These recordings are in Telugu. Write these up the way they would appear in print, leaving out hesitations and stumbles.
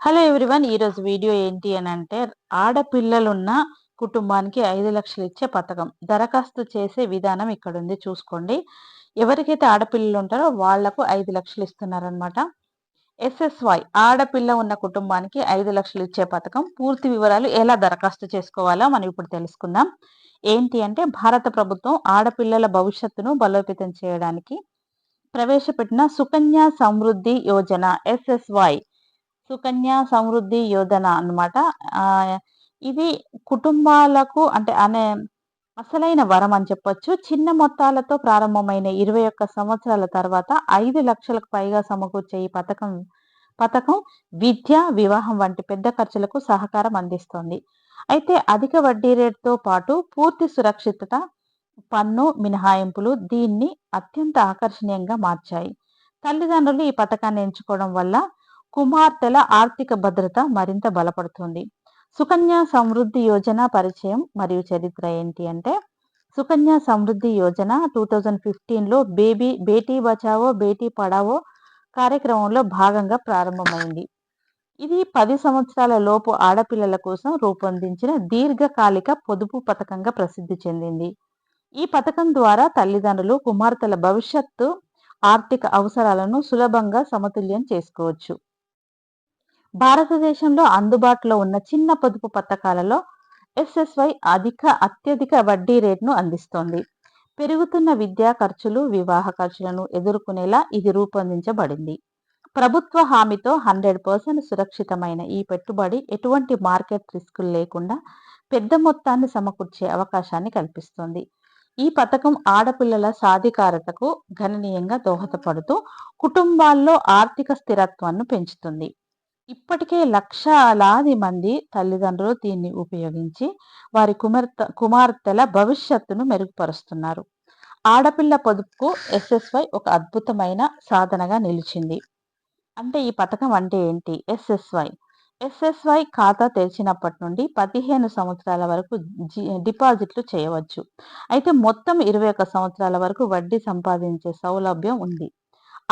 Hello everyone. ఈరోజు వీడియో ఏంటి అని అంటే, ఆడపిల్లలున్న కుటుంబానికి 5,00,000 ఇచ్చే పథకం. దరఖాస్తు చేసే విధానం ఇక్కడుంది చూసుకోండి. ఎవరికైతే ఆడపిల్లలు ఉంటారో వాళ్లకు 5,00,000 ఇస్తున్నారనమాట. ఎస్ఎస్వై ఆడపిల్ల ఉన్న కుటుంబానికి 5,00,000 ఇచ్చే పథకం. పూర్తి వివరాలు ఎలా దరఖాస్తు చేసుకోవాలో మనం ఇప్పుడు తెలుసుకుందాం. ఏంటి అంటే, భారత ప్రభుత్వం ఆడపిల్లల భవిష్యత్తును బలోపేతం చేయడానికి ప్రవేశపెట్టిన సుకన్య సమృద్ధి యోజన ఎస్ఎస్వై. సుకన్య సమృద్ధి యోజన అన్నమాట. ఇది కుటుంబాలకు అసలైన వరం అని చెప్పొచ్చు. చిన్న మొత్తాలతో ప్రారంభమైన 21 సంవత్సరాల తర్వాత 5,00,000కు పైగా సమకూర్చే ఈ పథకం విద్య, వివాహం వంటి పెద్ద ఖర్చులకు సహకారం అందిస్తోంది. అయితే అధిక వడ్డీ రేటుతో పాటు పూర్తి సురక్షితత, పన్ను మినహాయింపులు దీన్ని అత్యంత ఆకర్షణీయంగా మార్చాయి. తల్లిదండ్రులు ఈ పథకాన్ని ఎంచుకోవడం వల్ల కుమార్తెల ఆర్థిక భద్రత మరింత బలపడుతుంది. సుకన్య సమృద్ధి యోజన పరిచయం మరియు చరిత్ర ఏంటి అంటే, సుకన్య సమృద్ధి యోజన 2015లో బేటీ బచావో బేటీ పడావో కార్యక్రమంలో భాగంగా ప్రారంభమైంది. ఇది 10 సంవత్సరాల లోపు ఆడపిల్లల కోసం రూపొందించిన దీర్ఘకాలిక పొదుపు పథకంగా ప్రసిద్ధి చెందింది. ఈ పథకం ద్వారా తల్లిదండ్రులు కుమార్తెల భవిష్యత్తు ఆర్థిక అవసరాలను సులభంగా సమతుల్యం చేసుకోవచ్చు. భారతదేశంలో అందుబాటులో ఉన్న చిన్న పొదుపు పథకాలలో ఎస్ఎస్వై అత్యధిక వడ్డీ రేటును అందిస్తోంది. పెరుగుతున్న విద్యా ఖర్చులు, వివాహ ఖర్చులను ఎదుర్కొనేలా ఇది రూపొందించబడింది. ప్రభుత్వ హామీతో 100% సురక్షితమైన ఈ పెట్టుబడి ఎటువంటి మార్కెట్ రిస్కులు లేకుండా పెద్ద మొత్తాన్ని సమకూర్చే అవకాశాన్ని కల్పిస్తుంది. ఈ పథకం ఆడపిల్లల సాధికారతకు గణనీయంగా దోహదపడుతూ కుటుంబాల్లో ఆర్థిక స్థిరత్వాన్ని పెంచుతుంది. ఇప్పటికే లక్షలాది మంది తల్లిదండ్రులు దీన్ని ఉపయోగించి వారి కుమార్తెల భవిష్యత్తును మెరుగుపరుస్తున్నారు. ఆడపిల్ల పొదుపుకు ఎస్ఎస్వై ఒక అద్భుతమైన సాధనగా నిలిచింది. అంటే ఈ పథకం అంటే ఏంటి? ఎస్ఎస్వై ఖాతా తెరిచినప్పటి నుండి 15 సంవత్సరాల వరకు డిపాజిట్లు చేయవచ్చు. అయితే మొత్తం 21 సంవత్సరాల వరకు వడ్డీ సంపాదించే సౌలభ్యం ఉంది.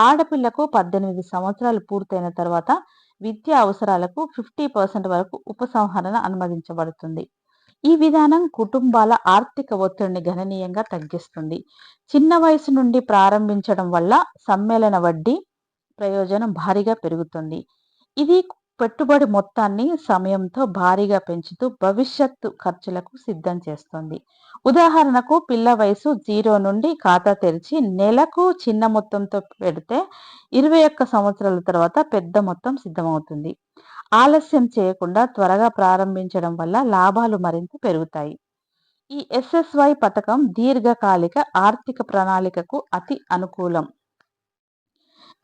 ఆడపిల్లకు 18 సంవత్సరాలు పూర్తయిన తర్వాత విద్యా అవసరాలకు 50% వరకు ఉపసంహరణ అనుమతించబడుతుంది. ఈ విధానం కుటుంబాల ఆర్థిక ఒత్తిడిని గణనీయంగా తగ్గిస్తుంది. చిన్న వయసు నుండి ప్రారంభించడం వల్ల సమ్మేళన వడ్డీ ప్రయోజనం భారీగా పెరుగుతుంది. ఇది పెట్టుబడి మొత్తాన్ని సమయంతో భారీగా పెంచుతూ భవిష్యత్తు ఖర్చులకు సిద్ధం చేస్తుంది. ఉదాహరణకు పిల్ల వయసు 0 నుండి ఖాతా తెరిచి నెలకు చిన్న మొత్తంతో పెడితే 21 సంవత్సరాల తర్వాత పెద్ద మొత్తం సిద్ధమవుతుంది. ఆలస్యం చేయకుండా త్వరగా ప్రారంభించడం వల్ల లాభాలు మరింత పెరుగుతాయి. ఈ ఎస్ఎస్వై పథకం దీర్ఘకాలిక ఆర్థిక ప్రణాళికకు అతి అనుకూలం.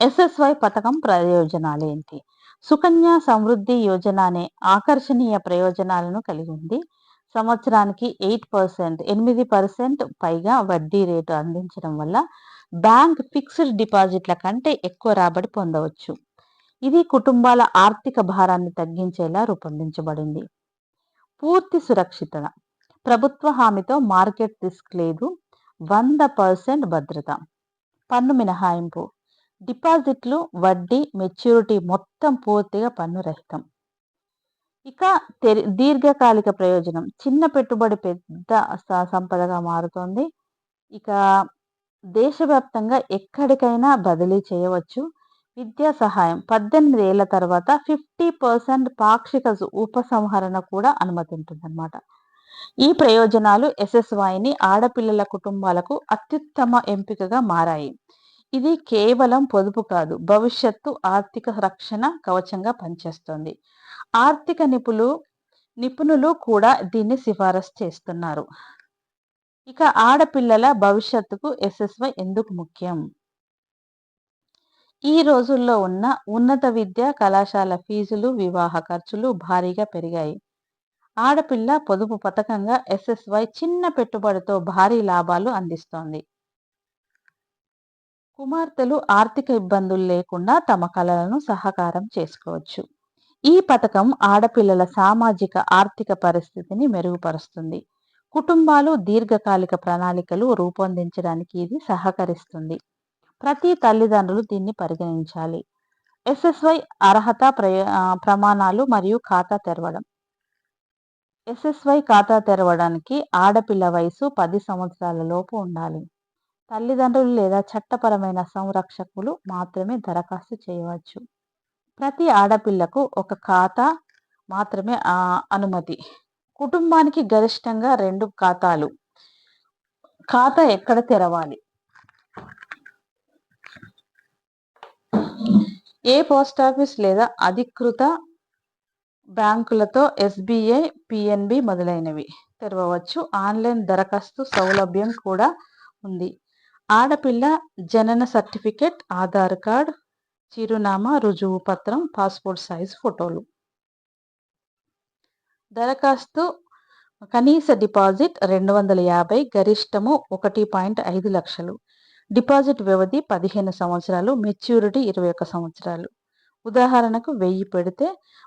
ఎస్ఎస్వై పథకం ప్రయోజనాలు ఏంటి? సుకన్య సమృద్ధి యోజన అనే ఆకర్షణీయ ప్రయోజనాలను కలిగి ఉంది. సంవత్సరానికి 8% పైగా వడ్డీ రేటు అందించడం వల్ల బ్యాంక్ ఫిక్స్డ్ డిపాజిట్ల కంటే ఎక్కువ రాబడి పొందవచ్చు. ఇది కుటుంబాల ఆర్థిక భారాన్ని తగ్గించేలా రూపొందించబడింది. పూర్తి సురక్షితత, ప్రభుత్వ హామీతో మార్కెట్ రిస్క్ లేదు, 100% భద్రత, పన్ను మినహాయింపు, డిపాజిట్లు, వడ్డీ, మెచ్యూరిటీ మొత్తం పూర్తిగా పన్ను రహితం. ఇక దీర్ఘకాలిక ప్రయోజనం, చిన్న పెట్టుబడి పెద్ద సంపదగా మారుతోంది. ఇక దేశవ్యాప్తంగా ఎక్కడికైనా బదిలీ చేయవచ్చు. విద్యా సహాయం, 18 ఏళ్ల తర్వాత 50% పాక్షిక ఉపసంహరణ కూడా అనుమతి ఉంటుందన్నమాట. ఈ ప్రయోజనాలు ఎస్ఎస్వైని ఆడపిల్లల కుటుంబాలకు అత్యుత్తమ ఎంపికగా మారాయి. ఇది కేవలం పొదుపు కాదు, భవిష్యత్తు ఆర్థిక రక్షణ కవచంగా పనిచేస్తుంది. ఆర్థిక నిపుణులు కూడా దీన్ని సిఫారసు చేస్తున్నారు. ఇక ఆడపిల్లల భవిష్యత్తుకు ఎస్ఎస్వై ఎందుకు ముఖ్యం? ఈ రోజుల్లో ఉన్న ఉన్నత విద్య, కళాశాల ఫీజులు, వివాహ ఖర్చులు భారీగా పెరిగాయి. ఆడపిల్ల పొదుపు పథకంగా ఎస్ఎస్వై చిన్న పెట్టుబడితో భారీ లాభాలు అందిస్తోంది. కుమార్తెలు ఆర్థిక ఇబ్బందులు లేకుండా తమ కలలను సహకారం చేసుకోవచ్చు. ఈ పథకం ఆడపిల్లల సామాజిక ఆర్థిక పరిస్థితిని మెరుగుపరుస్తుంది. కుటుంబాలు దీర్ఘకాలిక ప్రణాళికలు రూపొందించడానికి ఇది సహకరిస్తుంది. ప్రతి తల్లిదండ్రులు దీన్ని పరిగణించాలి. ఎస్ఎస్వై అర్హత ప్రమాణాలు మరియు ఖాతా తెరవడం. ఎస్ఎస్వై ఖాతా తెరవడానికి ఆడపిల్ల వయసు 10 సంవత్సరాల లోపు ఉండాలి. తల్లిదండ్రులు లేదా చట్టపరమైన సంరక్షకులు మాత్రమే దరఖాస్తు చేయవచ్చు. ప్రతి ఆడపిల్లకు ఒక ఖాతా మాత్రమే అనుమతి. కుటుంబానికి గరిష్టంగా 2 ఖాతాలు. ఖాతా ఎక్కడ తెరవాలి? ఏ పోస్టాఫీస్ లేదా అధికృత బ్యాంకులతో ఎస్బీఐ, పిఎన్బి మొదలైనవి తెరవవచ్చు. ఆన్లైన్ దరఖాస్తు సౌలభ్యం కూడా ఉంది. ఆడపిల్ల జనన సర్టిఫికెట్, ఆధార్ కార్డ్, చిరునామా, రుజువు పత్రం, పాస్పోర్ట్ సైజ్ ఫోటోలు. దరఖాస్తు కనీస డిపాజిట్ 250, గరిష్టము 1.5 లక్షలు. డిపాజిట్ వ్యవధి 15 సంవత్సరాలు, మెచ్యూరిటీ 21 సంవత్సరాలు. ఉదాహరణకు 1000 పెడితే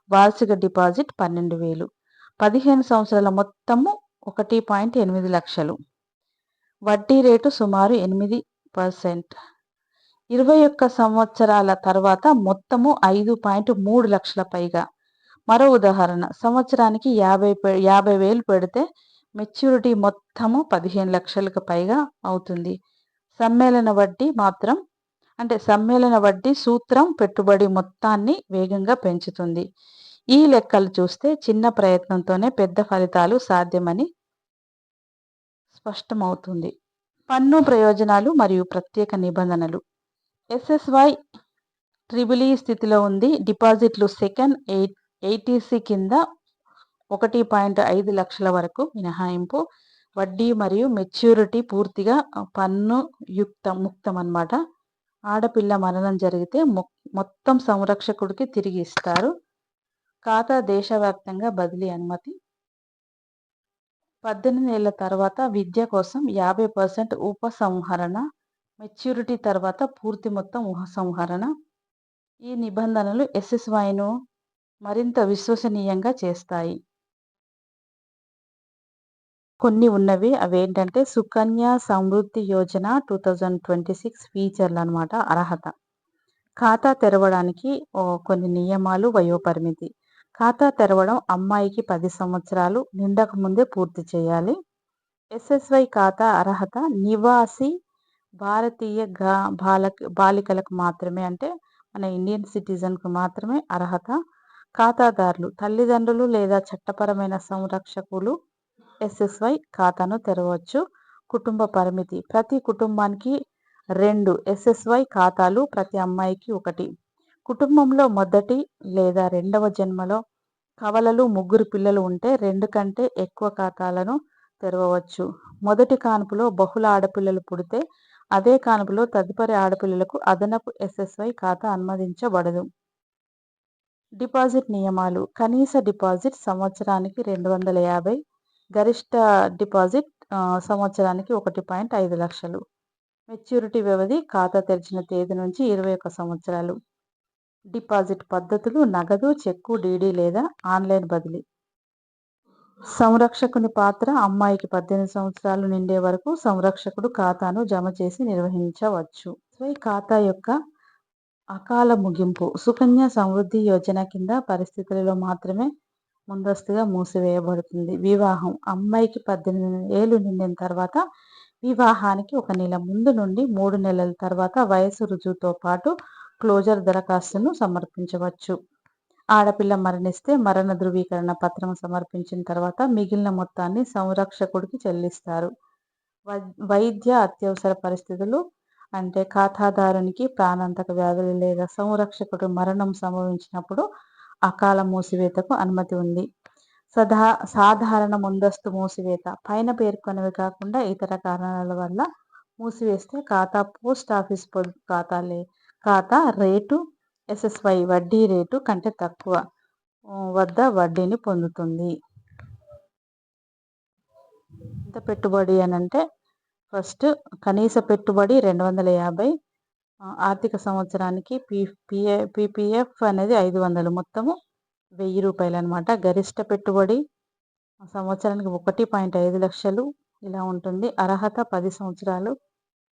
వార్షిక డిపాజిట్ 12,000. 15 సంవత్సరాల మొత్తము 1.8 లక్షలు. వడ్డీ రేటు సుమారు 8%. 21 సంవత్సరాల తర్వాత మొత్తము 5.3 లక్షల పైగా. మరో ఉదాహరణ, సంవత్సరానికి 50,000 పెడితే మెచ్యూరిటీ మొత్తము 15 లక్షలకు పైగా అవుతుంది. సమ్మేళన వడ్డీ సూత్రం పెట్టుబడి మొత్తాన్ని వేగంగా పెంచుతుంది. ఈ లెక్కలు చూస్తే చిన్న ప్రయత్నంతోనే పెద్ద ఫలితాలు సాధ్యమని స్పష్టమవుతుంది. పన్ను ప్రయోజనాలు మరియు ప్రత్యేక నిబంధనలు. ఎస్ఎస్వై ట్రిపుల్ ఈ స్థితిలో ఉంది. డిపాజిట్లు సెకండ్ ఏటీసీ కింద 1.5 లక్షల వరకు మినహాయింపు. వడ్డీ మరియు మెచ్యూరిటీ పూర్తిగా పన్ను ముక్తం అన్నమాట. ఆడపిల్ల మరణం జరిగితే మొత్తం సంరక్షకుడికి తిరిగి ఇస్తారు. ఖాతా దేశవ్యాప్తంగా బదిలీ అనుమతి. 18 ఏళ్ల తర్వాత విద్య కోసం 50% ఉపసంహరణ. మెచ్యూరిటీ తర్వాత పూర్తి మొత్తం ఉపసంహరణ. ఈ నిబంధనలు ఎస్ఎస్వైను మరింత విశ్వసనీయంగా చేస్తాయి. కొన్ని ఉన్నవి, అవేంటంటే సుకన్య సమృద్ధి యోజన 2026 ఫీచర్లు అన్నమాట. అర్హత. ఖాతా తెరవడానికి కొన్ని నియమాలు, వయోపరిమితి. ఖాతా తెరవడం అమ్మాయికి 10 సంవత్సరాలు నిండక ముందే పూర్తి చేయాలి. ఎస్ఎస్వై ఖాతా అర్హత నివాసి భారతీయ బాలికలకు మాత్రమే, అంటే మన ఇండియన్ సిటిజన్కు మాత్రమే అర్హత. ఖాతాదారులు తల్లిదండ్రులు లేదా చట్టపరమైన సంరక్షకులు ఎస్ఎస్వై ఖాతాను తెరవచ్చు. కుటుంబ పరిమితి. ప్రతి కుటుంబానికి 2 ఎస్ఎస్వై ఖాతాలు, ప్రతి అమ్మాయికి 1. కుటుంబంలో మొదటి లేదా రెండవ జన్మలో కవలలు 3 పిల్లలు ఉంటే 2 కంటే ఎక్కువ ఖాతాలను తెరవవచ్చు. మొదటి కాన్పులో బహుళ ఆడపిల్లలు పుడితే అదే కాన్పులో తదుపరి ఆడపిల్లలకు అదనపు ఎస్ఎస్వై ఖాతా అనుమతించబడదు. డిపాజిట్ నియమాలు. కనీస డిపాజిట్ సంవత్సరానికి 250, గరిష్ట డిపాజిట్ సంవత్సరానికి 1.5 లక్షలు. మెచ్యూరిటీ వ్యవధి ఖాతా తెరిచిన తేదీ నుంచి 21 సంవత్సరాలు. డిపాజిట్ పద్ధతులు నగదు, చెక్కు, డీడీ లేదా ఆన్లైన్ బదిలీ. సంరక్షకుని పాత్ర. అమ్మాయికి 18 సంవత్సరాలు నిండే వరకు సంరక్షకుడు ఖాతాను జమ చేసి నిర్వహించవచ్చు. ఎస్ఎస్వై ఖాతా యొక్క అకాల ముగింపు. సుకన్య సమృద్ధి యోజన కింద పరిస్థితులలో మాత్రమే ముందస్తుగా మూసివేయబడుతుంది. వివాహం. అమ్మాయికి 18 ఏళ్లు నిండిన తర్వాత వివాహానికి 1 నెల ముందు నుండి 3 నెలల తర్వాత వయసు రుజువుతో పాటు క్లోజర్ దరఖాస్తును సమర్పించవచ్చు. ఆడపిల్ల మరణిస్తే మరణ ధృవీకరణ పత్రం సమర్పించిన తర్వాత మిగిలిన మొత్తాన్ని సంరక్షకుడికి చెల్లిస్తారు. వైద్య అత్యవసర పరిస్థితులు, అంటే ఖాతాదారునికి ప్రాణాంతక వ్యాధులు లేదా సంరక్షకుడు మరణం సంభవించినప్పుడు అకాల మూసివేతకు అనుమతి ఉంది. సాధారణ ముందస్తు మూసివేత. పైన పేర్కొన్నవి కాకుండా ఇతర కారణాల వల్ల మూసివేస్తే ఖాతా పోస్ట్ ఆఫీస్ పొదుపు ఖాతా రేటు ఎస్ఎస్వై వడ్డీ రేటు కంటే తక్కువ వద్ద వడ్డీని పొందుతుంది. ఎంత పెట్టుబడి అనంటే, ఫస్ట్ కనీస పెట్టుబడి 250, ఆర్థిక సంవత్సరానికి పీపీఎఫ్ అనేది 500, మొత్తము 1000 రూపాయలు అనమాట. గరిష్ట పెట్టుబడి సంవత్సరానికి 1.5 లక్షలు ఇలా ఉంటుంది. అర్హత 10 సంవత్సరాలు.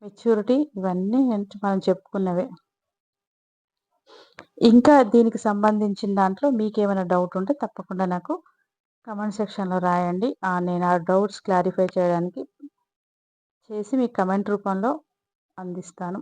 మెచ్యూరిటీ ఇవన్నీ మనం చెప్పుకున్నవే. ఇంకా దీనికి సంబంధించిన దాంట్లో మీకేమైనా డౌట్ ఉంటే తప్పకుండా నాకు కమెంట్ సెక్షన్‌లో రాయండి. నేను ఆ డౌట్స్ క్లారిఫై చేయడానికి చేసి మీకు కమెంట్ రూపంలో అందిస్తాను.